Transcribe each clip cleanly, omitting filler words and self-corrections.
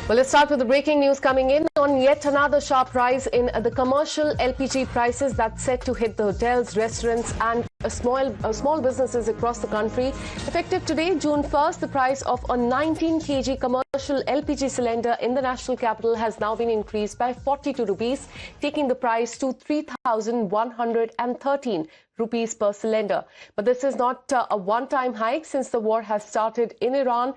Well, let's start with the breaking news coming in on yet another sharp rise in the commercial LPG prices that's set to hit the hotels, restaurants and small businesses across the country. Effective today, June 1st, the price of a 19 kg commercial LPG cylinder in the national capital has now been increased by 42 rupees, taking the price to 3,113 rupees per cylinder. But this is not a one-time hike since the war has started in Iran.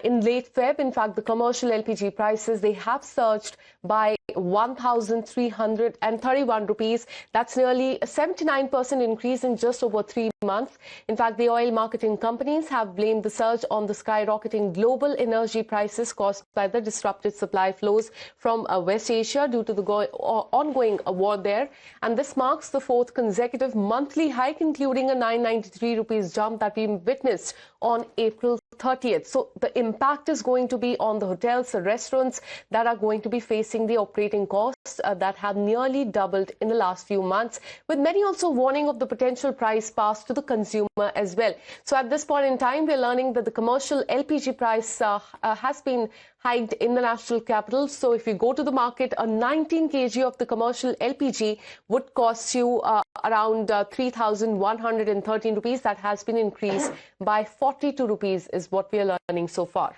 In late Feb, in fact, the commercial LPG prices, they have surged by 1,331 rupees. That's nearly a 79% increase in just over 3 months. In fact, the oil marketing companies have blamed the surge on the skyrocketing global energy prices caused by the disrupted supply flows from West Asia due to the ongoing war there. And this marks the fourth consecutive monthly hike, including a 993 rupees jump that we witnessed on April 30th. So the impact is going to be on the hotels, the restaurants that are going to be facing the operating costs that have nearly doubled in the last few months, with many also warning of the potential price pass to the consumer as well. So at this point in time, we're learning that the commercial LPG price has been hiked in the national capital. So if you go to the market, a 19 kg of the commercial LPG would cost you around 3,113 rupees. That has been increased by 42 rupees is what we are learning so far.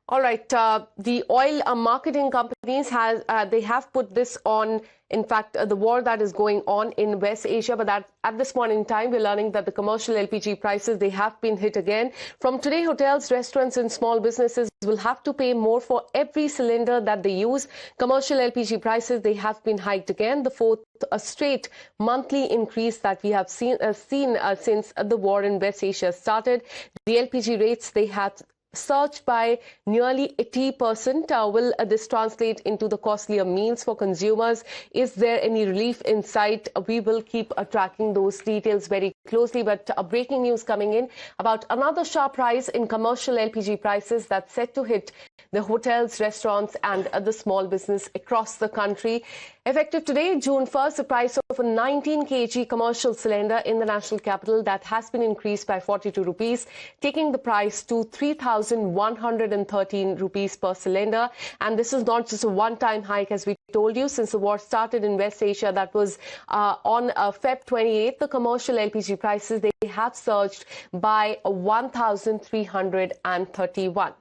All right, the oil marketing companies they have put this on, in fact, the war that is going on in West Asia. But that at this point in time, we're learning that the commercial LPG prices, they have been hit again. From today, hotels, restaurants and small businesses will have to pay more for every cylinder that they use. Commercial LPG prices, they have been hiked again, the fourth straight monthly increase that we have seen since the war in West Asia started. The LPG rates, they have surged by nearly 80%. Will this translate into the costlier meals for consumers? Is there any relief in sight? We will keep tracking those details very closely. But breaking news coming in about another sharp rise in commercial LPG prices that's set to hit the hotels, restaurants and the small business across the country. Effective today, June 1st, the price of a 19 kg commercial cylinder in the national capital that has been increased by 42 rupees, taking the price to 3,113 rupees per cylinder. And this is not just a one-time hike, as we told you, since the war started in West Asia. That was on Feb 28th. The commercial LPG prices, they have surged by 1,331.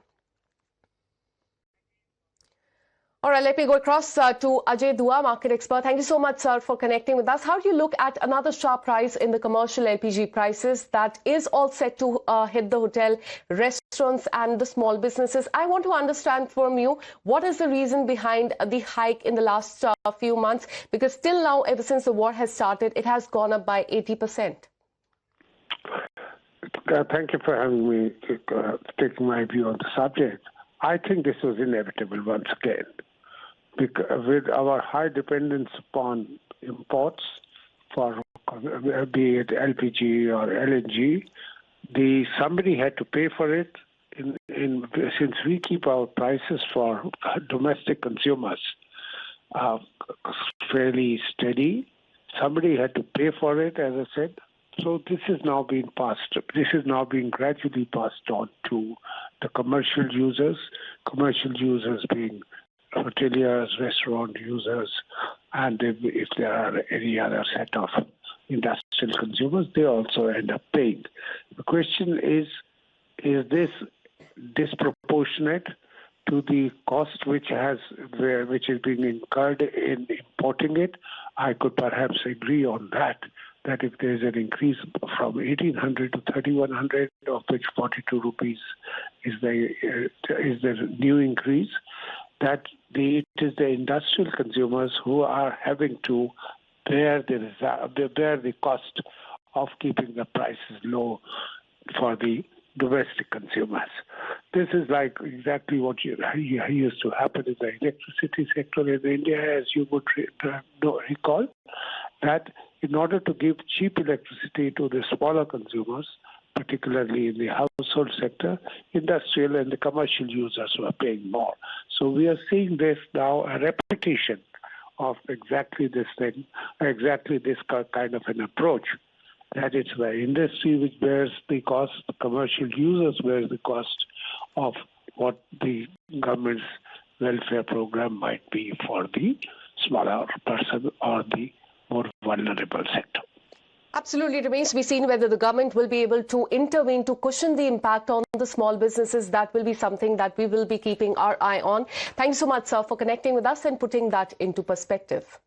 All right, let me go across to Ajay Dua, market expert. Thank you so much, sir, for connecting with us. How do you look at another sharp rise in the commercial LPG prices that is all set to hit the hotel, restaurants and the small businesses? I want to understand from you, what is the reason behind the hike in the last few months? Because till now, ever since the war has started, it has gone up by 80%. Thank you for having me take my view on the subject. I think this was inevitable once again. Because with our high dependence upon imports for be it LPG or LNG, somebody had to pay for it. Since we keep our prices for domestic consumers fairly steady, somebody had to pay for it, as I said. So this is now being gradually passed on to the commercial users being hoteliers, restaurant users, and if there are any other set of industrial consumers, they also end up paying. The question is this disproportionate to the cost which is being incurred in importing it? I could perhaps agree on that if there is an increase from 1,800 to 3,100, of which 42 rupees is the new increase, that it is the industrial consumers who are having to bear the cost of keeping the prices low for the domestic consumers. This is like exactly what used to happen in the electricity sector in India, as you would recall, that in order to give cheap electricity to the smaller consumers, particularly in the household sector, industrial and the commercial users were paying more. So we are seeing this now, a repetition of exactly this thing, exactly this kind of an approach. That it's the industry which bears the cost, the commercial users bear the cost of what the government's welfare program might be for the smaller person or the more vulnerable sector. Absolutely. It remains to be seen whether the government will be able to intervene to cushion the impact on the small businesses. That will be something that we will be keeping our eye on. Thank you so much, sir, for connecting with us and putting that into perspective.